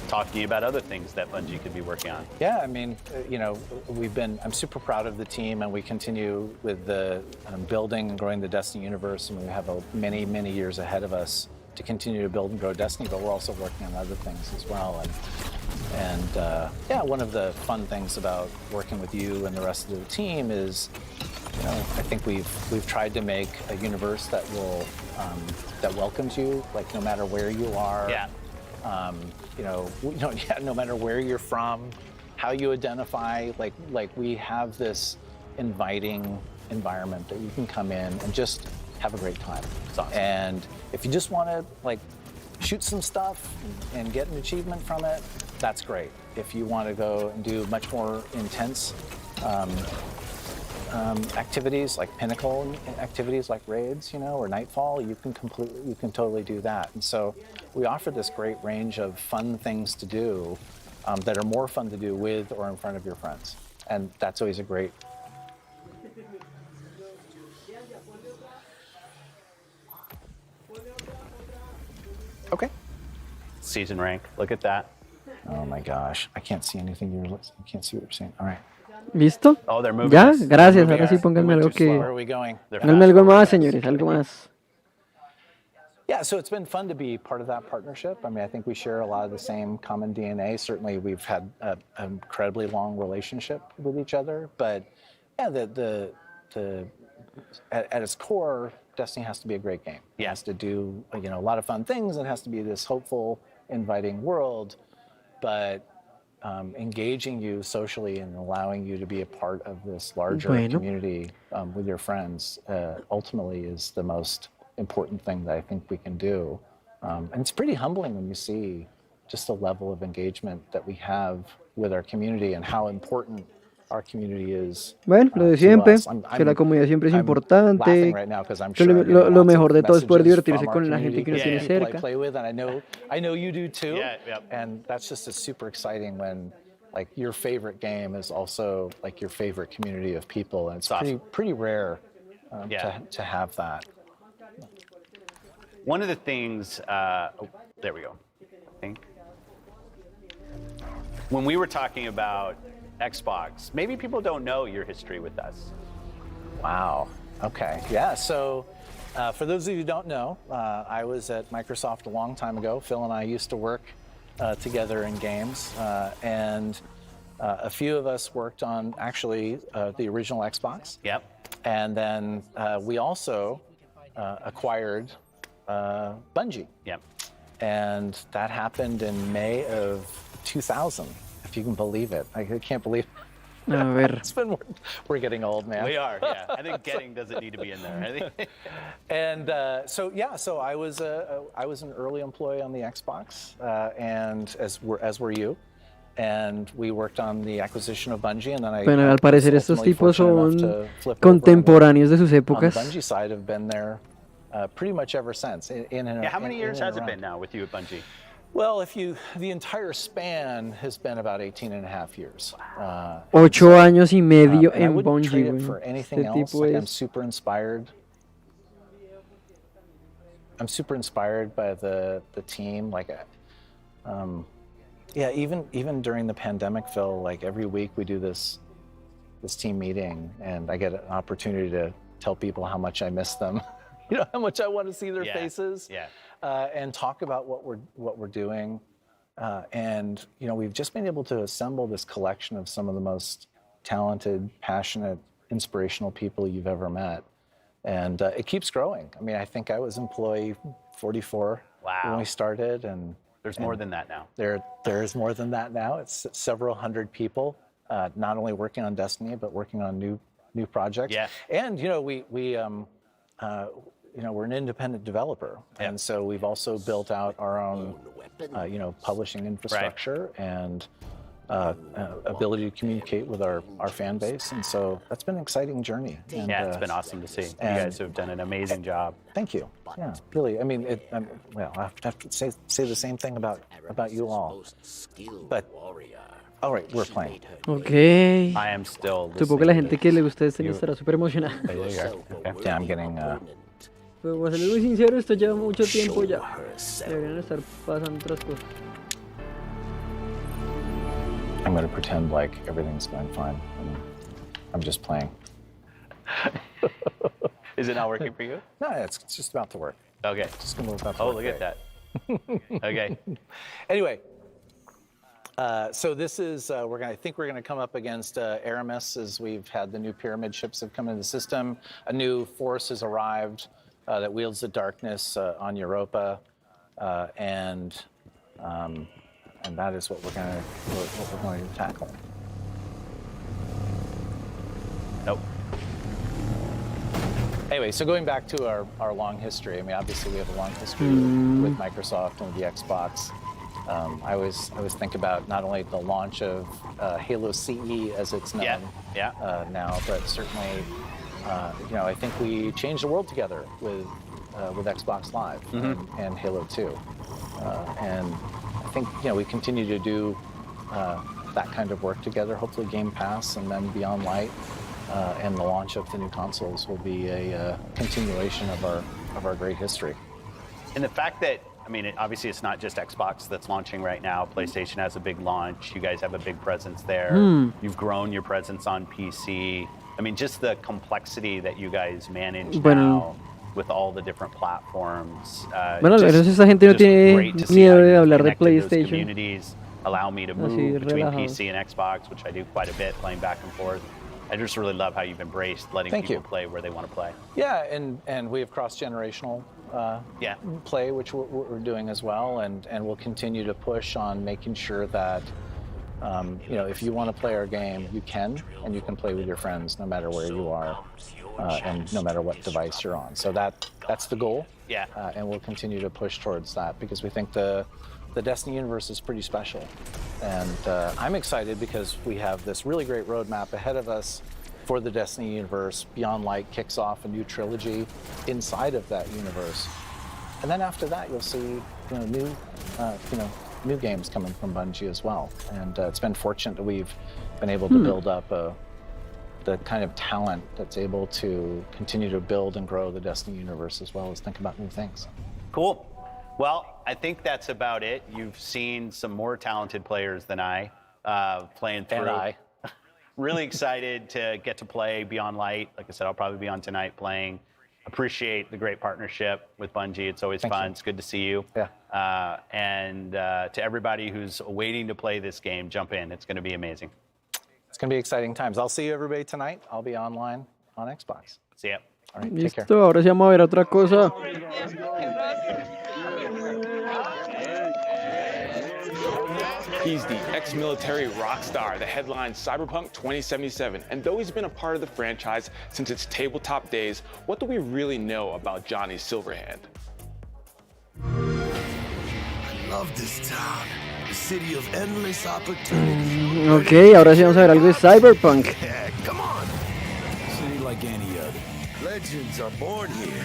talk to you about other things that Bungie could be working on. Yeah, I mean, I'm super proud of the team, and we continue with the building and growing the Destiny universe, and we have many, many years ahead of us to continue to build and grow Destiny, but we're also working on other things as well. And one of the fun things about working with you and the rest of the team is, I think we've tried to make a universe that will that welcomes you, like no matter where you are. Yeah. No matter where you're from, how you identify, like we have this inviting environment that you can come in and just have a great time. It's awesome. And if you just want to shoot some stuff and get an achievement from it, that's great. If you want to go and do much more intense activities like pinnacle activities like raids, or Nightfall, you can totally do that. And so we offer this great range of fun things to do that are more fun to do with or in front of your friends. And that's always a great. Okay. Season rank, look at that. Oh my gosh, I can't see anything I can't see what you're saying. All right. ¿Listo? Oh, they're moving. Ya, us. gracias. They're Ahora sí moving pónganme algo que... Where are we going? Pónganme algo más, señores, algo más. Yeah, so it's been fun to be part of that partnership. I mean, I think we share a lot of the same common DNA. Certainly, we've had an incredibly long relationship with each other. But yeah, at its core, Destiny has to be a great game. It has to do a lot of fun things. It has to be this hopeful, inviting world. But engaging you socially and allowing you to be a part of this larger community with your friends ultimately is the most important thing that I think we can do. And it's pretty humbling when you see just the level of engagement that we have with our community and how important our community is. Bueno, lo de siempre, que la comunidad siempre es importante, que lo mejor de todo es poder divertirse con la gente que uno tiene cerca. I play with, and I know you do too. And that's just super exciting when like your favorite game is also like your favorite community of people, and it's pretty rare to have that. One of the things, there we go, I think. When we were talking about Xbox, maybe people don't know your history with us. Wow, okay, yeah, so for those of you who don't know, I was at Microsoft a long time ago. Phil and I used to work together in games, and a few of us worked on actually the original Xbox. Yep. And then we also acquired Bungie. Yep. And that happened in May of 2000, if you can believe it. I can't believe it. A ver. We're getting old, man. We are, yeah. I think getting doesn't need to be in there. I think. And so I was an early employee on the Xbox, and as were you. And we worked on the acquisition of Bungie, and then Bueno, al parecer estos tipos son contemporáneos de sus épocas. On the Bungie side, have been there pretty much ever since. How many years has it been now with you at Bungie? Well, the entire span has been about 18 and a half years. 8 años y medio en Bungie. I wouldn't trade it for anything else. Like, I'm super inspired. I'm super inspired by the team. Like, yeah, even during the pandemic, Phil, like every week we do this team meeting, and I get an opportunity to tell people how much I miss them. How much I want to see their faces. Yeah. And talk about what we're doing, and we've just been able to assemble this collection of some of the most talented, passionate, inspirational people you've ever met, and it keeps growing. I mean, I think I was employee 44 when we started, and there's more than that now. There's more than that now. It's several hundred people, not only working on Destiny but working on new projects. Yeah. And we're an independent developer, and so we've also built out our own, publishing infrastructure and ability to communicate with our fan base, and so that's been an exciting journey. And, yeah, it's been awesome to see. You guys have done an amazing job. Thank you. Yeah, really. I mean, I have to say the same thing about you all. But all right, we're playing. Okay. I am still. Supongo que la gente que le gusta este estará súper emocionada. Yeah, I'm getting. Pero para ser muy sincero, esto lleva mucho tiempo ya. Deberían estar pasando otras cosas. I'm going to pretend like everything's going fine. I'm just playing. Is it not working for you? No, it's just about to work. Okay. Just going to work. Oh, look at that. Okay. Anyway, so this is I think we're going to come up against Aramis, as we've had the new pyramid ships have come into the system. A new force has arrived that wields the darkness on Europa, and that is what we're going to tackle. Nope. Hey, Anyway, so going back to our long history, I mean, obviously we have a long history with Microsoft and with the Xbox. I always think about not only the launch of Halo CE as it's known now, but certainly, I think we changed the world together with Xbox Live and Halo 2. And I think, we continue to do that kind of work together. Hopefully Game Pass and then Beyond Light and the launch of the new consoles will be a continuation of our great history. And the fact that, obviously it's not just Xbox that's launching right now. PlayStation has a big launch. You guys have a big presence there. You've grown your presence on PC. Just the complexity that you guys manage now with all the different platforms. Bueno, al menos esta gente no tiene miedo de hablar de PlayStation. Communities allow me to move between PC and Xbox, which I do quite a bit, playing back and forth. I just really love how you've embraced letting people play where they want to play. Yeah, and we have cross-generational play, which we're doing as well, and we'll continue to push on making sure that if you want to play our game, you can, and you can play with your friends no matter where you are and no matter what device you're on. So that's the goal. Yeah. And we'll continue to push towards that because we think the Destiny universe is pretty special. And I'm excited because we have this really great roadmap ahead of us for the Destiny universe. Beyond Light kicks off a new trilogy inside of that universe. And then after that, you'll see new games coming from Bungie as well. And it's been fortunate that we've been able to build up the kind of talent that's able to continue to build and grow the Destiny universe as well as think about new things. Cool. Well, I think that's about it. You've seen some more talented players than I playing through. And I. Really excited to get to play Beyond Light. Like I said, I'll probably be on tonight playing. Appreciate the great partnership with Bungie. It's always fun. It's good to see you. Yeah. And to everybody who's waiting to play this game, jump in. It's going to be amazing. It's going to be exciting times. I'll see you everybody tonight. I'll be online on Xbox. See ya. All right, take care. Listo, ahora sí vamos a ver otra cosa. He's the ex-military rock star that headlined Cyberpunk 2077. And though he's been a part of the franchise since its tabletop days, what do we really know about Johnny Silverhand? I love this town, the city of endless opportunity. Ok, ahora sí vamos a ver algo de Cyberpunk. Yeah, come on. City like any other. Legends are born here.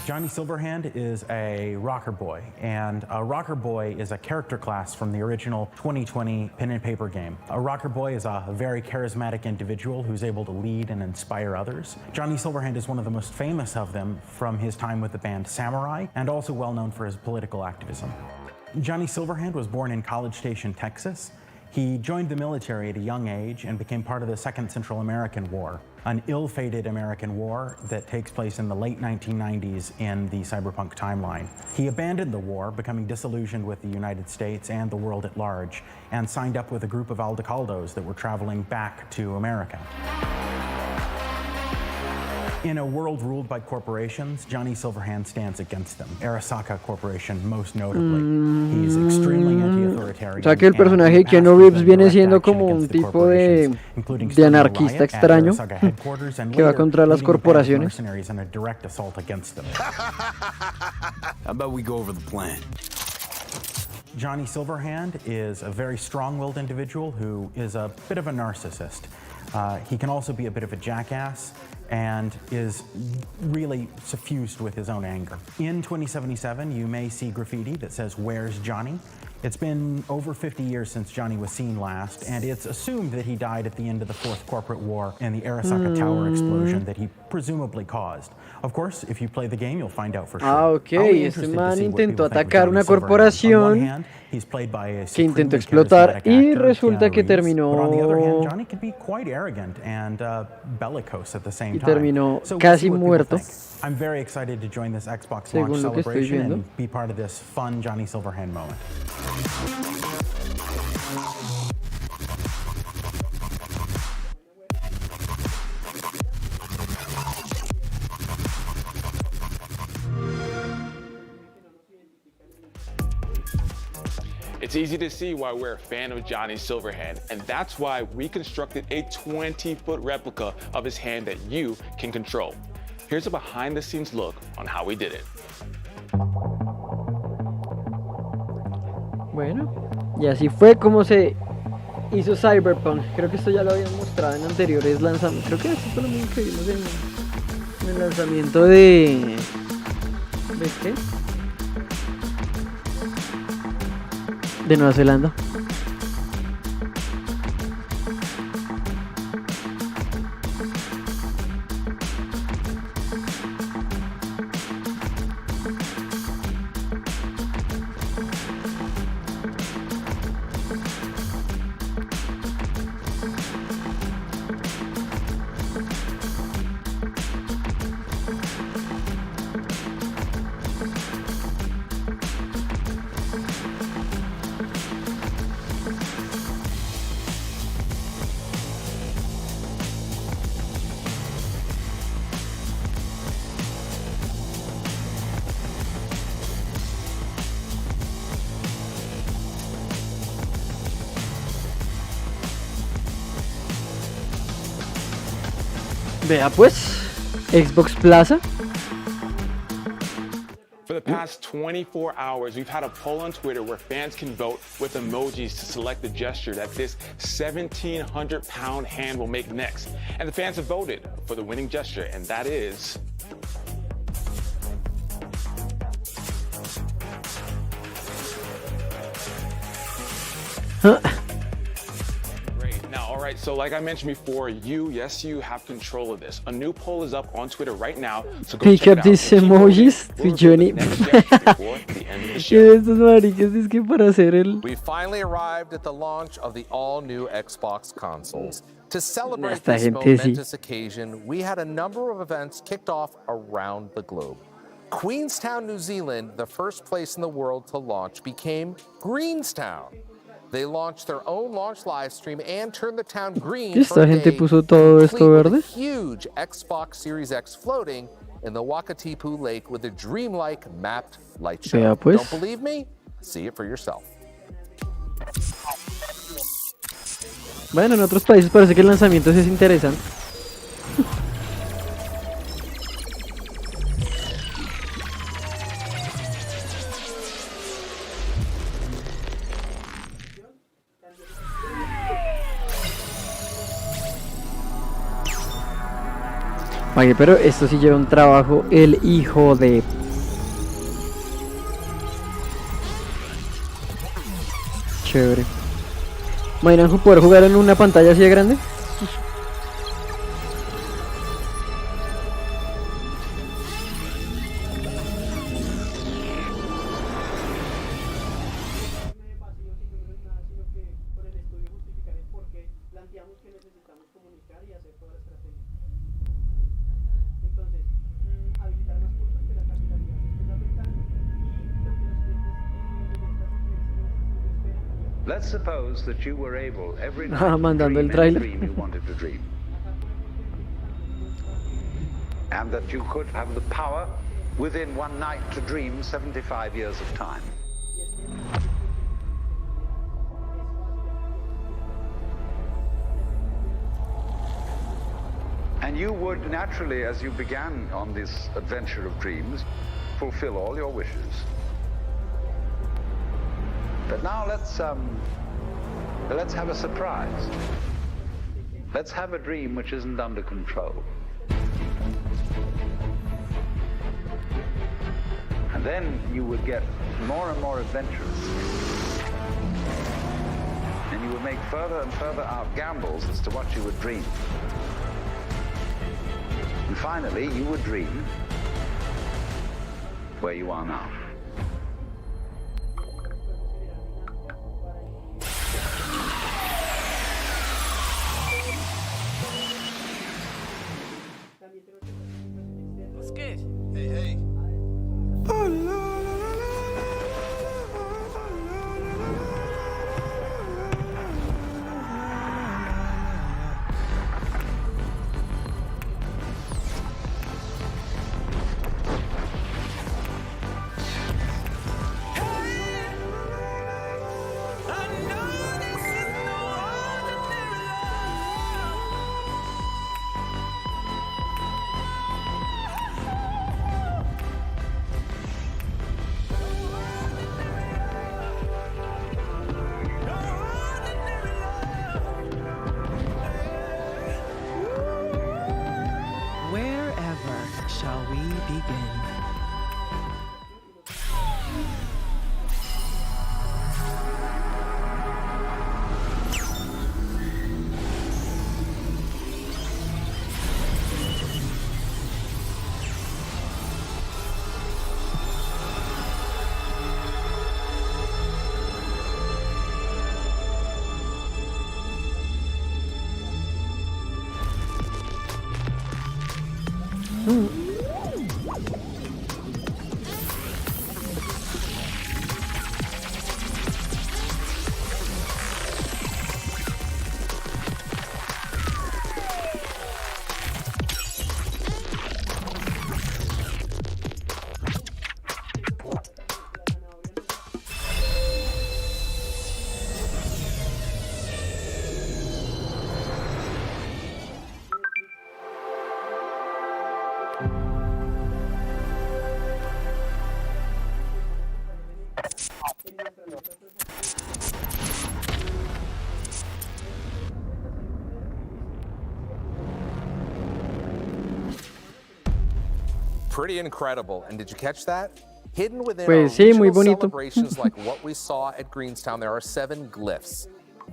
Johnny Silverhand is a rocker boy, and a rocker boy is a character class from the original 2020 pen and paper game. A rocker boy is a very charismatic individual who's able to lead and inspire others. Johnny Silverhand is one of the most famous of them from his time with the band Samurai, and also well known for his political activism. Johnny Silverhand was born in College Station, Texas. He joined the military at a young age and became part of the Second Central American War, an ill-fated American war that takes place in the late 1990s in the cyberpunk timeline. He abandoned the war, becoming disillusioned with the United States and the world at large, and signed up with a group of Aldecaldos that were traveling back to America. In a world ruled by corporations, Johnny Silverhand stands against them. Arasaka Corporation, most notably. He's extremely anti-authoritarian. O sea que el personaje de Keanu Reeves viene siendo como un tipo de anarquista extraño que va contra las corporaciones. How about we go over the plan? Johnny Silverhand is a very strong-willed individual who is a bit of a narcissist. He can also be a bit of a jackass and is really suffused with his own anger. In 2077, you may see graffiti that says, "Where's Johnny?" It's been over 50 years since Johnny was seen last, and it's assumed that he died at the end of the Fourth Corporate War and the Arasaka Tower explosion that he presumably caused. Of course, if you play the game, you'll find out for sure. Ah, ok, este man intentó atacar una corporación que intentó explotar y resulta que terminó y terminó casi muerto. I'm very excited to join this Xbox Según launch lo que estoy celebration viendo. and be part of this fun Johnny Silverhand moment. It's easy to see why we're a fan of Johnny Silverhand, and that's why we constructed a 20-foot replica of his hand that you can control. Here's a behind-the-scenes look on how we did it. Bueno, y así fue como se hizo Cyberpunk. Creo que esto ya lo habían mostrado en anteriores lanzamientos. Creo que esto fue lo mismo que vimos en el lanzamiento de... ¿De qué? De Nueva Zelanda. Vea pues, Xbox Plaza. For the past 24 hours, we've had a poll on Twitter where fans can vote with emojis to select the gesture that this 1,700-pound hand will make next. And the fans have voted for the winning gesture, and that is... Alright, so like I mentioned before, you have control of this. A new poll is up on Twitter right now, so go Pick check up it out. these emojis to Johnny. Estos maricas es que para hacer el... We finally arrived at the launch of the all-new Xbox consoles. To celebrate Esta this gente sí. momentous occasion, we had a number of events kicked off around the globe. Queenstown, New Zealand, the first place in the world to launch, became Greenstown. They launched their own launch live stream and turned the town green for Esta a gente day, puso todo esto complete with verde. a huge Xbox Series X floating in the Wakatipu Lake with a dreamlike mapped light show. Vea pues. Don't believe me? See it for yourself. Bueno, en otros países parece que el lanzamiento sí es interesante. Oye, pero esto sí lleva un trabajo, el hijo de... Chévere. ¿Imaginan poder jugar en una pantalla así de grande? Let's suppose that you were able every night to mandando el dream any tráiler. dream you wanted to dream. And that you could have the power within one night to dream 75 years of time. And you would naturally, as you began on this adventure of dreams, fulfill all your wishes. But now let's have a surprise. Let's have a dream which isn't under control. And then you would get more and more adventurous. And you would make further and further out gambles as to what you would dream. And finally, you would dream where you are now. What's good? Hey, hey. shall we begin? Pretty incredible. And did you catch that? Hidden within Pues sí, muy regional bonito. celebrations like what we saw at Greenstown, there are 7 glyphs.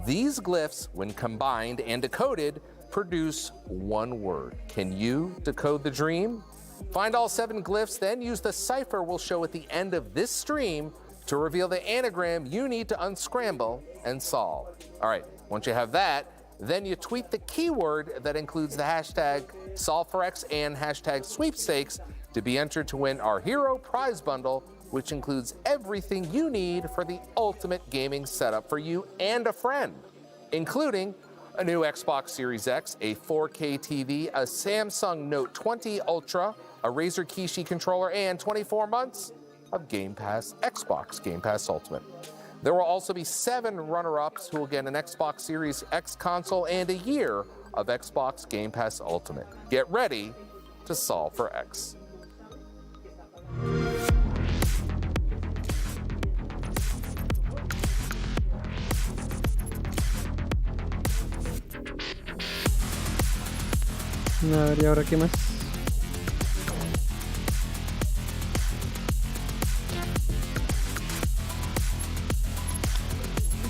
These glyphs, when combined and decoded, produce one word. Can you decode the dream? Find all 7 glyphs, then use the cipher we'll show at the end of this stream to reveal the anagram you need to unscramble and solve. All right, once you have that, then you tweet the keyword that includes the hashtag solve4x and hashtag sweepstakes to be entered to win our hero prize bundle, which includes everything you need for the ultimate gaming setup for you and a friend, including a new Xbox Series X, a 4K TV, a Samsung Note 20 Ultra, a Razer Kishi controller, and 24 months of Xbox Game Pass Ultimate. There will also be 7 runner-ups who will get an Xbox Series X console and a year of Xbox Game Pass Ultimate. Get ready to solve for X. A ver, ¿y ahora qué más?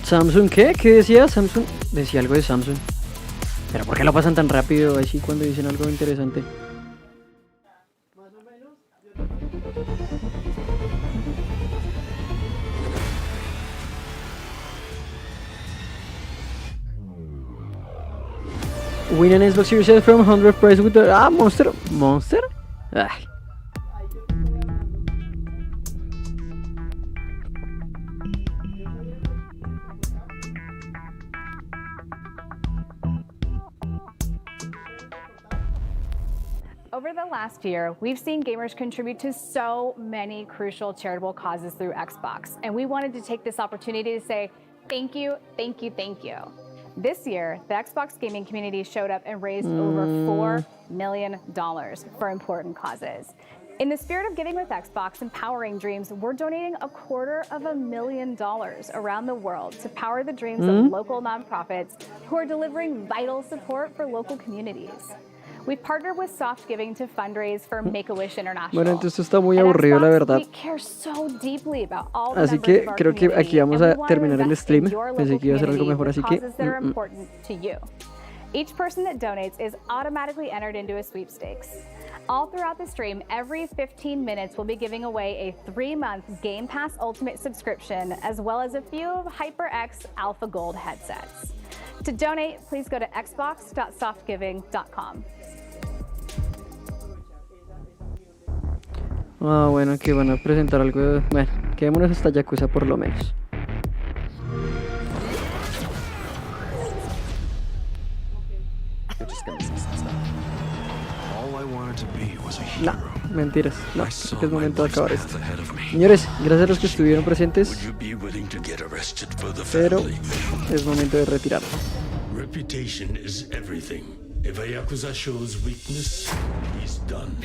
¿Samsung qué? ¿Qué decía Samsung? Decía algo de Samsung. ¿Pero por qué lo pasan tan rápido así cuando dicen algo interesante? Win an Xbox Series S from 100 prize with the... Ah, Monster. ¿Monster? Ay. Over the last year, we've seen gamers contribute to so many crucial charitable causes through Xbox, and we wanted to take this opportunity to say thank you, thank you, thank you. This year, the Xbox gaming community showed up and raised over $4 million for important causes. In the spirit of Giving with Xbox, Empowering Dreams, we're donating $250,000 around the world to power the dreams of local nonprofits who are delivering vital support for local communities. We've partnered with Soft Giving to fundraise for Make-A-Wish International. Bueno, entonces está muy aburrido, la verdad. We care so deeply about all the Así members que of our creo que community, aquí vamos and we a want to terminar el invest stream. in your Pensé local que iba a ser algo community mejor, así for que... causes that are important to you. Each person that donates is automatically entered into a sweepstakes. All throughout the stream, every 15 minutes, we'll be giving away a 3-month Game Pass Ultimate subscription, as well as a few HyperX Alpha Gold headsets. To donate, please go to xbox.softgiving.com. Ah, bueno, que van a presentar algo de... Bueno, quedémonos hasta Yakuza por lo menos. No, mentiras. No, creo que es momento de acabar esto. Señores, gracias a los que estuvieron presentes. Pero es momento de retirarlo. Reputation is everything. If a Yakuza shows weakness, he's done.